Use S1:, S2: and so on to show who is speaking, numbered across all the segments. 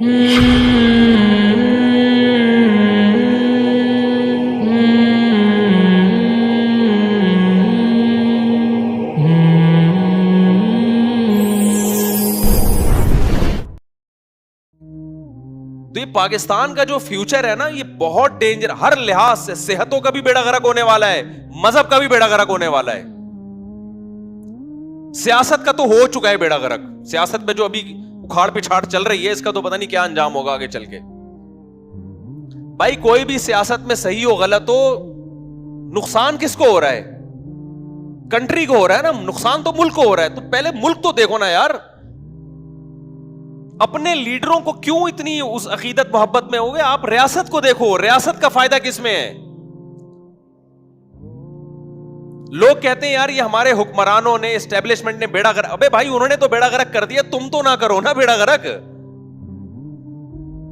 S1: تو یہ پاکستان کا جو فیوچر ہے نا، یہ بہت ڈینجر، ہر لحاظ سے صحتوں کا بھی بیڑا غرق ہونے والا ہے، مذہب کا بھی بیڑا غرق ہونے والا ہے، سیاست کا تو ہو چکا ہے بیڑا غرق. سیاست میں جو ابھی اکھاڑ پچھاڑ چل رہی ہے، اس کا تو پتہ نہیں کیا انجام ہوگا آگے چل کے. بھائی کوئی بھی سیاست میں صحیح ہو غلط ہو، نقصان کس کو ہو رہا ہے؟ کنٹری کو ہو رہا ہے نا، نقصان تو ملک کو ہو رہا ہے. تو پہلے ملک تو دیکھو نا یار. اپنے لیڈروں کو کیوں اتنی اس عقیدت محبت میں ہو گئے؟ آپ ریاست کو دیکھو، ریاست کا فائدہ کس میں ہے؟ لوگ کہتے ہیں یار یہ ہمارے حکمرانوں نے، اسٹیبلشمنٹ نے بیڑا غرق. ابے بھائی انہوں نے تو بیڑا غرق کر دیا، تم تو نہ کرو نا بیڑا غرق.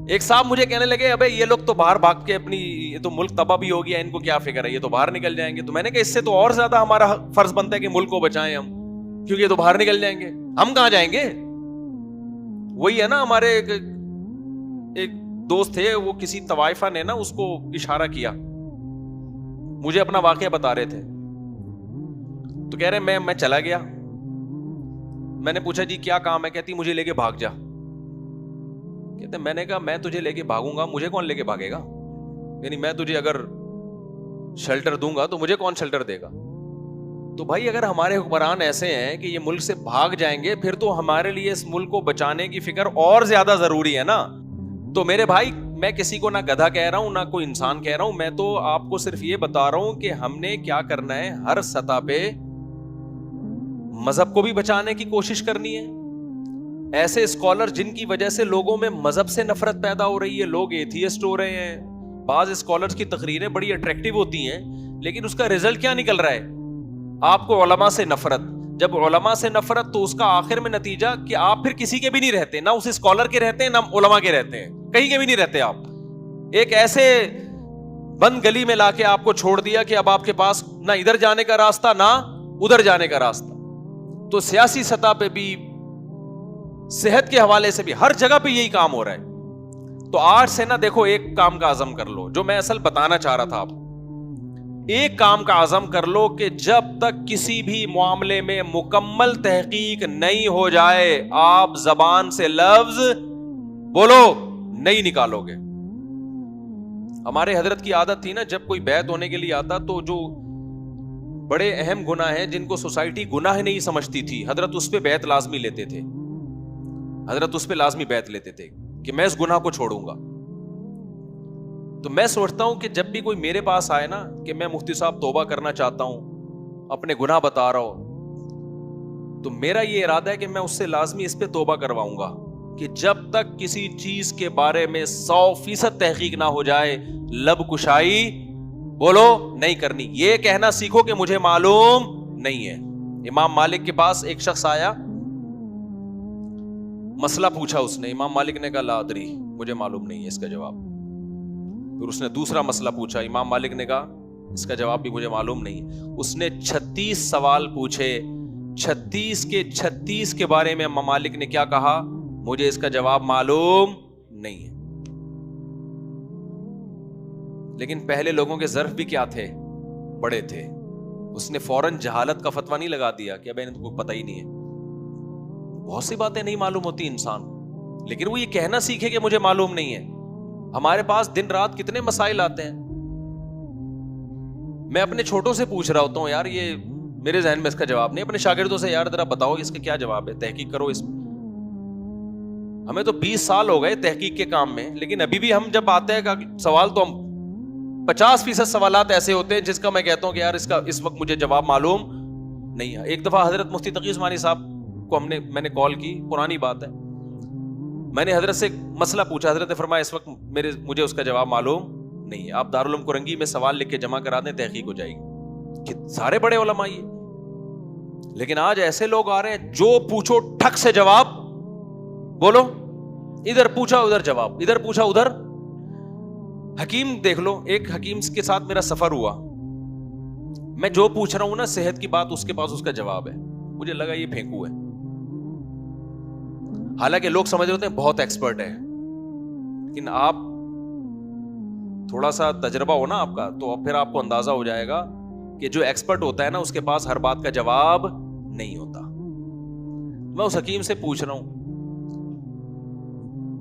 S1: ایک صاحب مجھے کہنے لگے ابے یہ لوگ تو باہر بھاگ کے اپنی، یہ تو ملک تباہ بھی ہو گیا، ان کو کیا فکر ہے، یہ تو باہر نکل جائیں گے. تو میں نے کہا اس سے تو اور زیادہ ہمارا فرض بنتا ہے کہ ملک کو بچائیں ہم، کیونکہ یہ تو باہر نکل جائیں گے. ہم کہاں جائیں گے؟ وہی ہے نا، ہمارے ایک دوست تھے، وہ کسی طوائفہ نے نا اس کو اشارہ کیا، مجھے اپنا واقعہ بتا رہے تھے. تو کہہ رہے میں چلا گیا. میں نے پوچھا جی کیا کام ہے؟ کہتی مجھے لے کے بھاگ جا. کہتے میں نے کہا میں تجھے لے کے بھاگوں گا، مجھے کون لے کے بھاگے گا؟ یعنی میں تجھے اگر شیلٹر دوں گا تو مجھے کون شیلٹر دے گا؟ تو بھائی اگر ہمارے حکمران ایسے ہیں کہ یہ ملک سے بھاگ جائیں گے، پھر تو ہمارے لیے اس ملک کو بچانے کی فکر اور زیادہ ضروری ہے نا. تو میرے بھائی میں کسی کو نہ گدھا کہہ رہا ہوں نہ کوئی انسان کہہ رہا ہوں، میں تو آپ کو صرف یہ بتا رہا ہوں کہ ہم نے کیا کرنا ہے. ہر سطح پہ مذہب کو بھی بچانے کی کوشش کرنی ہے. ایسے اسکالر جن کی وجہ سے لوگوں میں مذہب سے نفرت پیدا ہو رہی ہے، لوگ ایتھیسٹ ہو رہے ہیں. بعض اسکالرز کی تقریریں بڑی اٹریکٹیو ہوتی ہیں، لیکن اس کا رزلٹ کیا نکل رہا ہے؟ آپ کو علماء سے نفرت. جب علماء سے نفرت تو اس کا آخر میں نتیجہ کہ آپ پھر کسی کے بھی نہیں رہتے، نہ اس اسکالر کے رہتے ہیں نہ علماء کے رہتے ہیں، کہیں کے بھی نہیں رہتے. آپ ایک ایسے بند گلی میں لا کے آپ کو چھوڑ دیا کہ اب آپ کے پاس نہ ادھر جانے کا راستہ نہ ادھر جانے کا راستہ. تو سیاسی سطح پہ بھی، صحت کے حوالے سے بھی، ہر جگہ پہ یہی کام ہو رہا ہے. تو آج سے نہ دیکھو ایک کام کا عزم کر لو، جو میں اصل بتانا چاہ رہا تھا آپ کو. ایک کام کا عزم کر لو کہ جب تک کسی بھی معاملے میں مکمل تحقیق نہیں ہو جائے، آپ زبان سے لفظ بولو نہیں نکالو گے. ہمارے حضرت کی عادت تھی نا، جب کوئی بیعت ہونے کے لیے آتا تو جو بڑے اہم گناہ ہیں جن کو سوسائٹی گناہ نہیں سمجھتی تھی، حضرت اس پہ بیعت لازمی لیتے تھے. حضرت اس پہ لازمی بیعت لیتے تھے کہ میں اس گناہ کو چھوڑوں گا. تو میں سوچتا ہوں کہ جب بھی کوئی میرے پاس آئے نا کہ میں مفتی صاحب توبہ کرنا چاہتا ہوں، اپنے گناہ بتا رہا ہوں، تو میرا یہ ارادہ ہے کہ میں اس سے لازمی اس پہ توبہ کرواؤں گا کہ جب تک کسی چیز کے بارے میں 100% تحقیق نہ ہو جائے، لب کشائی بولو نہیں کرنی. یہ کہنا سیکھو کہ مجھے معلوم نہیں ہے. امام مالک کے پاس ایک شخص آیا، مسئلہ پوچھا اس نے. امام مالک نے کہا لا ادری، مجھے معلوم نہیں ہے اس کا جواب. پھر اس نے دوسرا مسئلہ پوچھا، امام مالک نے کہا اس کا جواب بھی مجھے معلوم نہیں ہے. اس نے 36 سوال پوچھے، 36 کے 36 کے بارے میں امام مالک نے کیا کہا؟ مجھے اس کا جواب معلوم نہیں ہے. لیکن پہلے لوگوں کے ظرف بھی کیا تھے؟ بڑے تھے. اس نے فوراً جہالت کا فتویٰ نہیں لگا دیا کہ اب انہیں تو پتہ ہی نہیں ہے. بہت سی باتیں نہیں معلوم ہوتی انسان، لیکن وہ یہ کہنا سیکھے کہ مجھے معلوم نہیں ہے. ہمارے پاس دن رات کتنے مسائل آتے ہیں. میں اپنے چھوٹوں سے پوچھ رہا ہوتا ہوں یار یہ میرے ذہن میں اس کا جواب نہیں. اپنے شاگردوں سے یار ذرا بتاؤ اس کا کیا جواب ہے، تحقیق کرو اس میں. ہمیں تو 20 سال ہو گئے تحقیق کے کام میں، لیکن ابھی بھی ہم جب آتے ہیں سوال تو ہم 50% سوالات ایسے ہوتے ہیں جس کا میں کہتا ہوں کہ یار اس کا اس وقت مجھے جواب معلوم نہیں ہے. ایک دفعہ حضرت مفتی تقی عثمانی صاحب کو میں نے کال کی، پرانی بات ہے، میں نے حضرت سے مسئلہ پوچھا. حضرت نے فرمایا اس وقت مجھے اس کا جواب معلوم نہیں ہے، آپ دارالعلوم کرنگی میں سوال لکھ کے جمع کرا دیں، تحقیق ہو جائے گی. کہ سارے بڑے علماء یہ. لیکن آج ایسے لوگ آ رہے ہیں جو پوچھو ٹھک سے جواب بولو، ادھر پوچھا ادھر جواب، ادھر پوچھا ادھر. حکیم دیکھ لو، ایک حکیم کے ساتھ میرا سفر ہوا، میں جو پوچھ رہا ہوں نا صحت کی بات، اس کے پاس اس کا جواب ہے. مجھے لگا یہ پھینکو ہے، حالانکہ لوگ سمجھ رہے ہوتے ہیں بہت ایکسپرٹ ہے. لیکن آپ تھوڑا سا تجربہ ہو نا آپ کا, تو پھر آپ کو اندازہ ہو جائے گا کہ جو ایکسپرٹ ہوتا ہے نا, اس کے پاس ہر بات کا جواب نہیں ہوتا. میں اس حکیم سے پوچھ رہا ہوں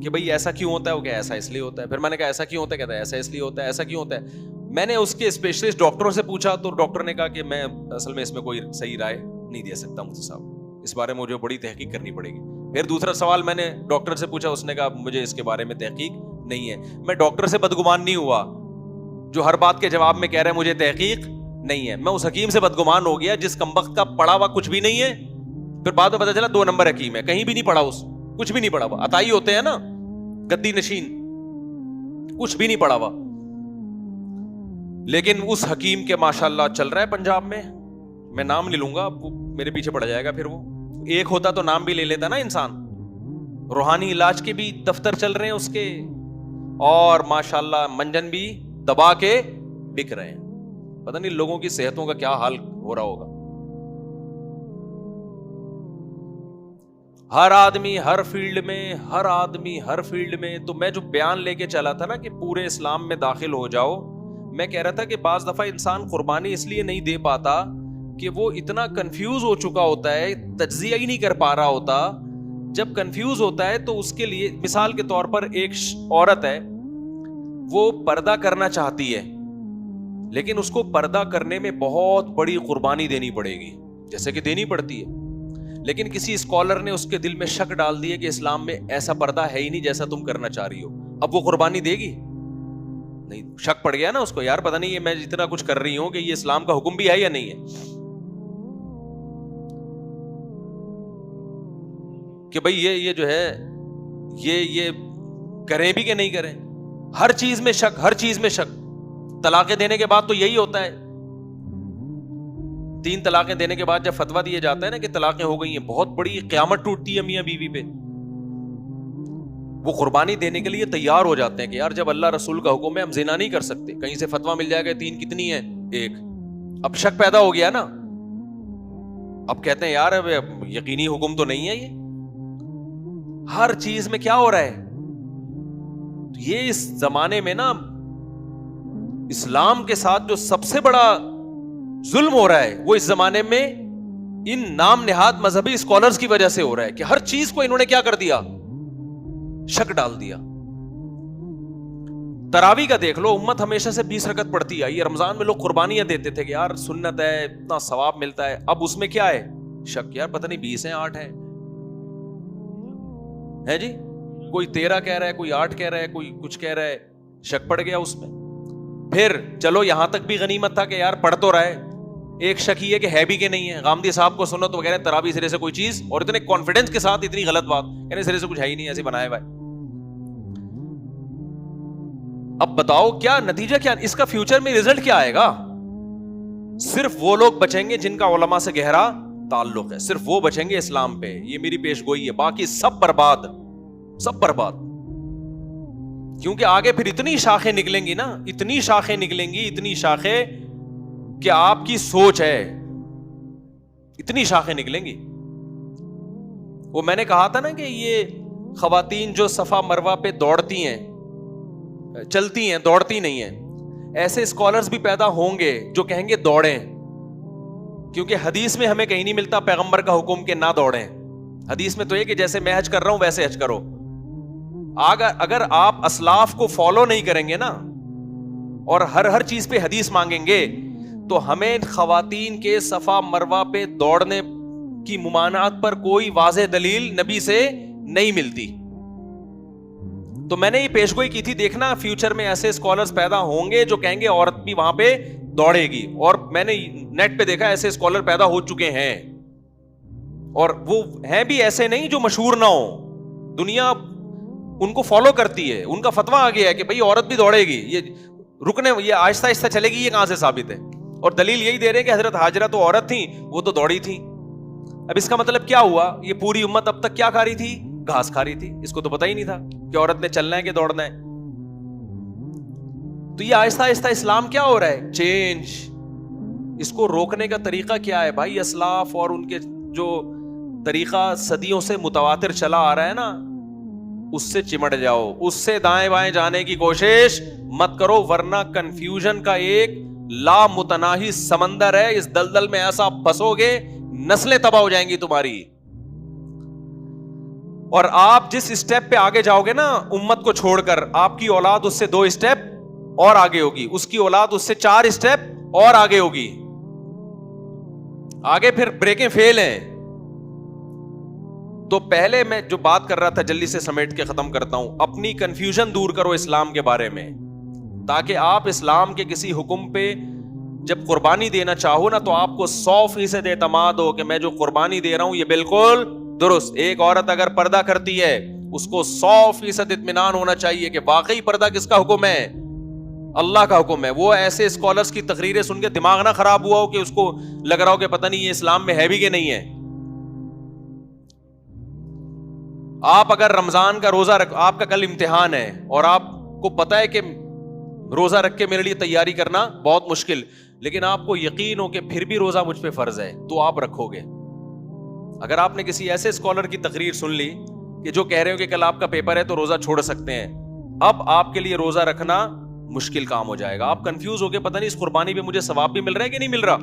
S1: کہ بھئی ایسا کیوں ہوتا ہے؟ وہ کہ ایسا اس لیے ہوتا ہے. پھر میں نے کہا ایسا کیوں ہوتا ہے؟ کہتا ہے ایسا اس لیے ہوتا ہے. ایسا کیوں ہوتا ہے؟ میں نے اس کے اسپیشلسٹ ڈاکٹروں سے پوچھا, تو ڈاکٹر نے کہا کہ میں اصل میں اس میں کوئی صحیح رائے نہیں دے سکتا مفتی صاحب, اس بارے میں مجھے بڑی تحقیق کرنی پڑے گی. پھر دوسرا سوال میں نے ڈاکٹر سے پوچھا, اس نے کہا مجھے اس کے بارے میں تحقیق نہیں ہے. میں ڈاکٹر سے بدگمان نہیں ہوا جو ہر بات کے جواب میں کہہ رہا ہے مجھے تحقیق نہیں ہے. میں اس حکیم سے بدگمان ہو گیا جس کمبخت کا پڑھا ہوا کچھ بھی نہیں ہے. پھر بعد میں پتا چلا 2 نمبر حکیم ہے, کہیں بھی نہیں پڑھا, اس کچھ بھی نہیں پڑھا ہوا. عطائی ہوتے ہیں نا گدی نشین, کچھ بھی نہیں پڑھا ہوا. لیکن اس حکیم کے ماشاءاللہ چل رہا ہے پنجاب میں نام نہیں لوں گا, میرے پیچھے پڑ جائے گا. پھر وہ ایک ہوتا تو نام بھی لے لیتا نا انسان. روحانی علاج کے بھی دفتر چل رہے ہیں اس کے, اور ماشاءاللہ منجن بھی دبا کے بک رہے ہیں. پتہ نہیں لوگوں کی صحتوں کا کیا حال ہو رہا ہوگا. ہر آدمی ہر فیلڈ میں. تو میں جو بیان لے کے چلا تھا نا کہ پورے اسلام میں داخل ہو جاؤ, میں کہہ رہا تھا کہ بعض دفعہ انسان قربانی اس لیے نہیں دے پاتا کہ وہ اتنا کنفیوز ہو چکا ہوتا ہے, تجزیہ ہی نہیں کر پا رہا ہوتا. جب کنفیوز ہوتا ہے تو اس کے لیے مثال کے طور پر ایک عورت ہے, وہ پردہ کرنا چاہتی ہے, لیکن اس کو پردہ کرنے میں بہت بڑی قربانی دینی پڑے گی, جیسے کہ دینی پڑتی ہے. لیکن کسی اسکالر نے اس کے دل میں شک ڈال دی ہے کہ اسلام میں ایسا پردہ ہے ہی نہیں جیسا تم کرنا چاہ رہی ہو. اب وہ قربانی دے گی نہیں؟ شک پڑ گیا نا اس کو, یار پتہ نہیں یہ میں جتنا کچھ کر رہی ہوں کہ یہ اسلام کا حکم بھی ہے یا نہیں ہے, کہ بھئی یہ جو ہے یہ کریں بھی کہ نہیں کریں. ہر چیز میں شک, ہر چیز میں شک. طلاقیں دینے کے بعد تو یہی ہوتا ہے. 3 طلاقیں دینے کے بعد جب فتویٰ دیا جاتا ہے نا کہ طلاقیں ہو گئی ہیں, بہت بڑی قیامت ٹوٹتی ہے میاں بیوی پہ. وہ قربانی دینے کے لیے تیار ہو جاتے ہیں کہ یار جب اللہ رسول کا حکم ہے ہم زنا نہیں کر سکتے. کہیں سے فتویٰ مل جائے گا 3 کتنی ہیں, 1. اب شک پیدا ہو گیا نا, اب کہتے ہیں یار اب یقینی حکم تو نہیں ہے یہ. ہر چیز میں کیا ہو رہا ہے, یہ اس زمانے میں نا اسلام کے ساتھ جو سب سے بڑا ظلم ہو رہا ہے وہ اس زمانے میں ان نام نہاد مذہبی اسکالرز کی وجہ سے ہو رہا ہے کہ ہر چیز کو انہوں نے کیا کر دیا, شک ڈال دیا. تراویح کا دیکھ لو, امت ہمیشہ سے 20 رکعت پڑھتی آئی ہے. رمضان میں لوگ قربانیاں دیتے تھے کہ یار سنت ہے, اتنا ثواب ملتا ہے. اب اس میں کیا ہے, شک, یار پتہ نہیں 20 ہیں 8 ہیں, ہے جی, کوئی 13 کہہ رہا ہے, کوئی 8 کہہ رہا ہے, کوئی کچھ کہہ رہا ہے, شک پڑ گیا اس میں. پھر چلو یہاں تک بھی غنیمت تھا کہ یار پڑھ تو رہا ہے, ایک شک یہ ہے کہ ہے بھی کہ نہیں ہے. غامدی صاحب کو سنو تو وہ کہہ رہے ہیں تراویح سرے سے کوئی چیز, اور اتنے کانفیڈنس کے ساتھ اتنی غلط بات, کہہ رہے سرے سے کچھ ہے ہی نہیں, ایسے بنایا ہوا ہے. اب بتاؤ کیا نتیجہ, کیا اس کا فیوچر میں رزلٹ کیا آئے گا؟ صرف وہ لوگ بچیں گے جن کا علماء سے گہرا تعلق ہے, صرف وہ بچیں گے اسلام پہ. یہ میری پیش گوئی ہے, باقی سب برباد, سب برباد. کیونکہ آگے پھر اتنی شاخیں نکلیں گی نا, اتنی شاخیں نکلیں گی, اتنی شاخیں کہ آپ کی سوچ ہے, اتنی شاخیں نکلیں گی. وہ میں نے کہا تھا نا کہ یہ خواتین جو صفا مروہ پہ دوڑتی ہیں, چلتی ہیں, دوڑتی نہیں ہیں, ایسے اسکالرز بھی پیدا ہوں گے جو کہیں گے دوڑیں, کیونکہ حدیث میں ہمیں کہیں نہیں ملتا پیغمبر کا حکم کہ نہ دوڑیں. حدیث میں تو یہ کہ جیسے میں حج کر رہا ہوں ویسے حج کرو. اگر آپ اسلاف کو فالو نہیں کریں گے نا اور ہر چیز پہ حدیث مانگیں گے, تو ہمیں خواتین کے صفا مروہ پہ دوڑنے کی ممانعت پر کوئی واضح دلیل نبی سے نہیں ملتی. تو میں نے یہ پیشگوئی کی تھی, دیکھنا فیوچر میں ایسے اسکالرز پیدا ہوں گے جو کہیں گے عورت بھی وہاں پہ دوڑے گی. اور میں نے نیٹ پہ دیکھا ایسے اسکالر پیدا ہو چکے ہیں, اور وہ ہیں بھی ایسے نہیں جو مشہور نہ ہو, دنیا ان کو فالو کرتی ہے, ان کا فتویٰ آ گیا ہے کہ بھئی عورت بھی دوڑے گی, یہ رکنے, یہ آہستہ آہستہ چلے گی. یہ کہاں سے ثابت ہے؟ اور دلیل یہی دے رہے ہیں کہ حضرت ہاجرہ تو عورت تھیں, وہ تو دوڑی تھیں. اب اس کا مطلب کیا ہوا, یہ پوری امت اب تک کیا کھا رہی تھی, گھاس کھا رہی تھی. اس کو تو پتہ ہی نہیں تھا کہ عورت نے چلنا ہے کہ دوڑنا ہے. تو یہ آہستہ آہستہ اسلام کیا ہو رہا ہے, چینج. اس کو روکنے کا طریقہ کیا ہے بھائی؟ اسلاف اور ان کے جو طریقہ صدیوں سے متواتر چلا آ رہا ہے نا, اس سے چمٹ جاؤ, اس سے دائیں بائیں جانے کی کوشش مت کرو, ورنہ کنفیوژن کا ایک لامتناہی سمندر ہے, اس دلدل میں ایسا پھنسو گے نسلیں تباہ ہو جائیں گی تمہاری. اور آپ جس اسٹیپ پہ آگے جاؤ گے نا امت کو چھوڑ کر, آپ کی اولاد اس سے 2 اسٹیپ اور آگے ہوگی, اس کی اولاد اس سے 4 اسٹیپ اور آگے ہوگی, آگے پھر بریکیں فیل ہیں. تو پہلے میں جو بات کر رہا تھا جلدی سے سمیٹ کے ختم کرتا ہوں, اپنی کنفیوژن دور کرو اسلام کے بارے میں, تاکہ آپ اسلام کے کسی حکم پہ جب قربانی دینا چاہو نا تو آپ کو 100% اعتماد ہو کہ میں جو قربانی دے رہا ہوں یہ بالکل درست. ایک عورت اگر پردہ کرتی ہے اس کو 100% اطمینان ہونا چاہیے کہ واقعی پردہ کس کا حکم ہے, اللہ کا حکم ہے. وہ ایسے اسکالرز کی تقریریں سن کے دماغ نہ خراب ہوا ہو کہ اس کو لگ رہا ہو کہ پتہ نہیں یہ اسلام میں ہے بھی کہ نہیں ہے. آپ اگر رمضان کا روزہ رکھ, آپ کا کل امتحان ہے اور آپ کو پتہ ہے کہ روزہ رکھ کے میرے لیے تیاری کرنا بہت مشکل, لیکن آپ کو یقین ہو کہ پھر بھی روزہ مجھ پہ فرض ہے, تو آپ رکھو گے. اگر آپ نے کسی ایسے اسکالر کی تقریر سن لی کہ جو کہہ رہے ہو کہ کل آپ کا پیپر ہے تو روزہ چھوڑ سکتے ہیں, اب آپ کے لیے روزہ رکھنا مشکل کام ہو جائے گا. آپ کنفیوز ہو کے پتہ نہیں اس قربانی پہ مجھے ثواب بھی مل رہا ہے کہ نہیں مل رہا.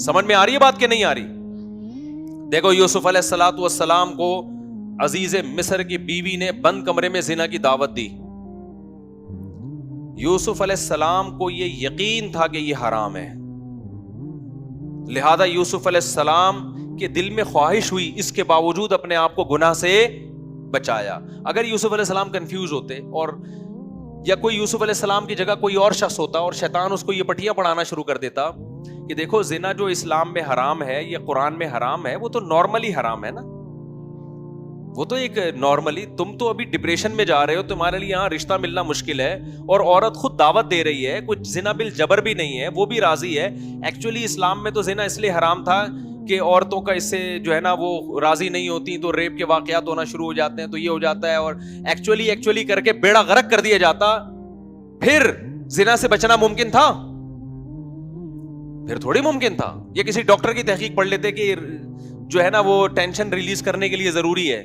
S1: سمجھ میں آ رہی ہے بات کہ نہیں آ رہی؟ دیکھو یوسف علیہ الصلوۃ والسلام کو عزیز مصر کی بیوی نے بند کمرے میں زنا کی دعوت دی. یوسف علیہ السلام کو یہ یقین تھا کہ یہ حرام ہے, لہذا یوسف علیہ السلام کے دل میں خواہش ہوئی, اس کے باوجود اپنے آپ کو گناہ سے بچایا. اگر یوسف علیہ السلام کنفیوز ہوتے اور یا کوئی یوسف علیہ السلام کی جگہ کوئی اور شخص ہوتا اور شیطان اس کو یہ پٹیاں پڑھانا شروع کر دیتا کہ دیکھو زنا جو اسلام میں حرام ہے, یہ قرآن میں حرام ہے, وہ تو نارملی حرام ہے نا, وہ تو ایک نارملی, تم تو ابھی ڈپریشن میں جا رہے ہو, تمہارے لیے یہاں رشتہ ملنا مشکل ہے, اور عورت خود دعوت دے رہی ہے, کچھ زنا بالجبر بھی نہیں ہے, وہ بھی راضی ہے. ایکچولی اسلام میں تو زنا اس لیے حرام تھا کہ عورتوں کا اس سے جو ہے نا وہ راضی نہیں ہوتی تو ریپ کے واقعات ہونا شروع ہو جاتے ہیں, تو یہ ہو جاتا ہے, اور ایکچولی کر کے بیڑا غرق کر دیا جاتا. پھر زنا سے بچنا ممکن تھا؟ پھر تھوڑی ممکن تھا. یہ کسی ڈاکٹر کی تحقیق پڑھ لیتے کہ جو ہے نا وہ ٹینشن ریلیز کرنے کے لیے ضروری ہے,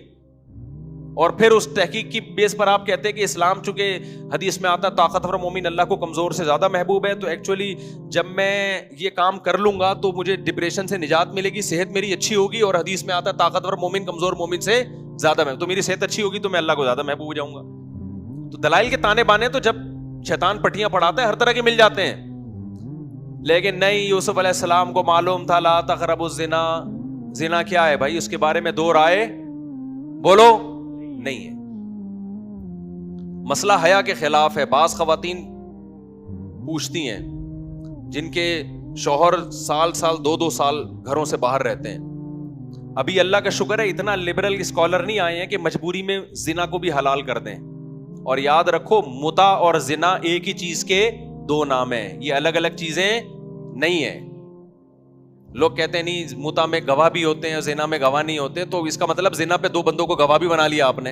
S1: اور پھر اس تحقیق کی بیس پر آپ کہتے ہیں کہ اسلام چونکہ حدیث میں آتا طاقتور مومن اللہ کو کمزور سے زیادہ محبوب ہے, تو ایکچولی جب میں یہ کام کر لوں گا تو مجھے ڈپریشن سے نجات ملے گی, صحت میری اچھی ہوگی, اور حدیث میں آتا طاقتور مومن کمزور مومن سے زیادہ محبوب, تو میری صحت اچھی ہوگی تو میں اللہ کو زیادہ محبوب ہو جاؤں گا. تو دلائل کے تانے بانے تو جب شیطان پٹیاں پڑھاتا ہے ہر طرح کے مل جاتے ہیں, لیکن نہیں, یوسف علیہ السلام کو معلوم تھا لا تقربوا الزنا. زنا کیا ہے بھائی, اس کے بارے میں 2 رائے بولو نہیں ہے. مسئلہ حیا کے خلاف ہے. بعض خواتین پوچھتی ہیں جن کے شوہر سال 2 سال گھروں سے باہر رہتے ہیں. ابھی اللہ کا شکر ہے اتنا لبرل اسکالر نہیں آئے ہیں کہ مجبوری میں زنا کو بھی حلال کر دیں. اور یاد رکھو متع اور زنا ایک ہی چیز کے 2 نام ہیں, یہ الگ الگ چیزیں نہیں ہیں. لوگ کہتے ہیں نہیں متع میں گواہ بھی ہوتے ہیں, زنا میں گواہ نہیں ہوتے, تو اس کا مطلب زنا پہ 2 بندوں کو گواہ بھی بنا لیا آپ نے,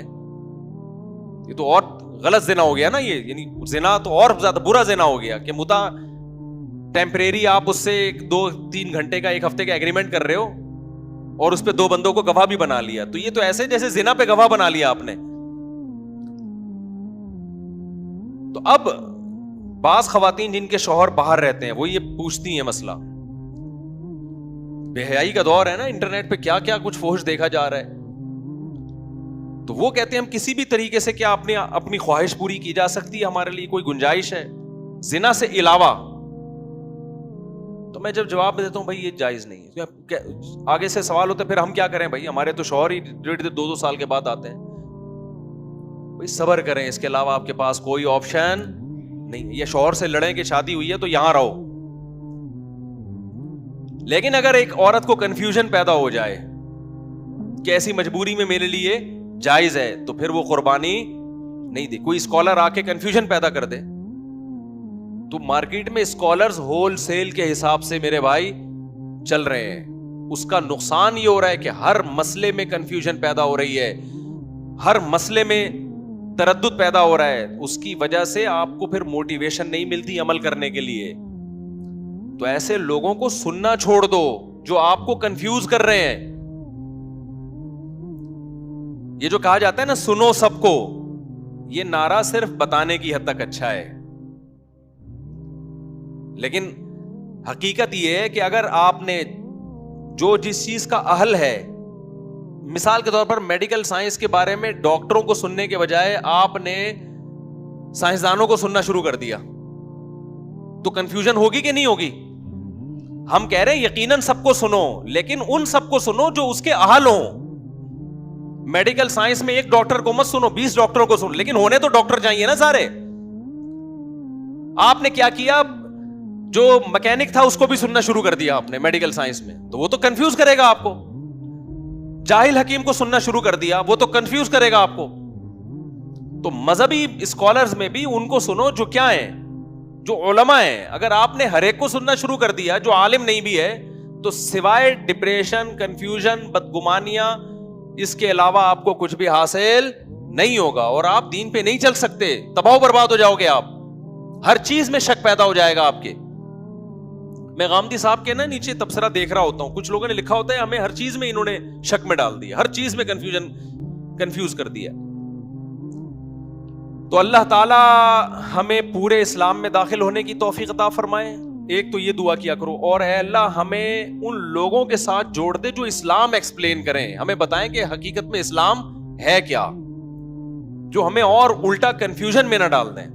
S1: یہ تو اور غلط زنا ہو گیا نا. یہ یعنی زنا تو اور زیادہ برا زنا ہو گیا کہ متع ٹیمپریری آپ اس سے 2-3 گھنٹے کا 1 ہفتے کا ایگریمنٹ کر رہے ہو اور اس پہ 2 بندوں کو گواہ بھی بنا لیا, تو یہ تو ایسے جیسے زنا پہ گواہ بنا لیا آپ نے. تو اب بعض خواتین جن کے شوہر باہر رہتے ہیں وہ یہ پوچھتی ہیں, مسئلہ بے حیائی کا دور ہے نا, انٹرنیٹ پہ کیا کیا کچھ فحش دیکھا جا رہا ہے, تو وہ کہتے ہیں ہم کسی بھی طریقے سے کیا اپنی خواہش پوری کی جا سکتی ہے, ہمارے لیے کوئی گنجائش ہے زنا سے علاوہ؟ تو میں جب جواب دیتا ہوں بھائی یہ جائز نہیں ہے, آگے سے سوال ہوتا ہے پھر ہم کیا کریں بھائی, ہمارے تو شوہر ہی 1.5-2 سال کے بعد آتے ہیں. بھائی صبر کریں, اس کے علاوہ آپ کے پاس کوئی آپشن نہیں. یہ شوہر سے لڑیں کہ شادی ہوئی ہے تو یہاں رہو. لیکن اگر ایک عورت کو کنفیوژن پیدا ہو جائے کہ ایسی مجبوری میں میرے لیے جائز ہے, تو پھر وہ قربانی نہیں دی. کوئی اسکالر آ کے کنفیوژن پیدا کر دے تو مارکیٹ میں اسکالرز ہول سیل کے حساب سے میرے بھائی چل رہے ہیں. اس کا نقصان یہ ہو رہا ہے کہ ہر مسئلے میں کنفیوژن پیدا ہو رہی ہے, ہر مسئلے میں تردد پیدا ہو رہا ہے. اس کی وجہ سے آپ کو پھر موٹیویشن نہیں ملتی عمل کرنے کے لیے. تو ایسے لوگوں کو سننا چھوڑ دو جو آپ کو کنفیوز کر رہے ہیں. یہ جو کہا جاتا ہے نا سنو سب کو، یہ نعرہ صرف بتانے کی حد تک اچھا ہے، لیکن حقیقت یہ ہے کہ اگر آپ نے جو جس چیز کا اہل ہے، مثال کے طور پر میڈیکل سائنس کے بارے میں ڈاکٹروں کو سننے کے بجائے آپ نے سائنسدانوں کو سننا شروع کر دیا، تو کنفیوژن ہوگی کہ نہیں ہوگی؟ ہم کہہ رہے ہیں یقیناً سب کو سنو، لیکن ان سب کو سنو جو اس کے اہل ہوں۔ میڈیکل سائنس میں ایک ڈاکٹر کو مت سنو، 20 ڈاکٹروں کو سنو، لیکن ہونے تو ڈاکٹر چاہیے نا سارے۔ آپ نے کیا کیا، جو مکینک تھا اس کو بھی سننا شروع کر دیا آپ نے میڈیکل سائنس میں، تو وہ تو کنفیوز کرے گا آپ کو۔ جاہل حکیم کو سننا شروع کر دیا، وہ تو کنفیوز کرے گا آپ کو۔ تو مذہبی اسکالرز میں بھی ان کو سنو جو کیا ہیں، جو علماء ہیں۔ اگر آپ نے ہر ایک کو سننا شروع کر دیا جو عالم نہیں بھی ہے، تو سوائے ڈپریشن، کنفیوژن، بدگمانیاں، اس کے علاوہ آپ کو کچھ بھی حاصل نہیں ہوگا، اور آپ دین پہ نہیں چل سکتے، تباہ و برباد ہو جاؤ گے آپ۔ ہر چیز میں شک پیدا ہو جائے گا آپ کے۔ میں غامدی صاحب کے نا نیچے تبصرہ دیکھ رہا ہوتا ہوں، کچھ لوگوں نے لکھا ہوتا ہے ہمیں ہر چیز میں انہوں نے شک میں ڈال دیا، ہر چیز میں کنفیوز کر دیا۔ تو اللہ تعالی ہمیں پورے اسلام میں داخل ہونے کی توفیق عطا فرمائے۔ ایک تو یہ دعا کیا کرو، اور ہے اللہ ہمیں ان لوگوں کے ساتھ جوڑ دے جو اسلام ایکسپلین کریں، ہمیں بتائیں کہ حقیقت میں اسلام ہے کیا، جو ہمیں اور الٹا کنفیوژن میں نہ ڈال دیں۔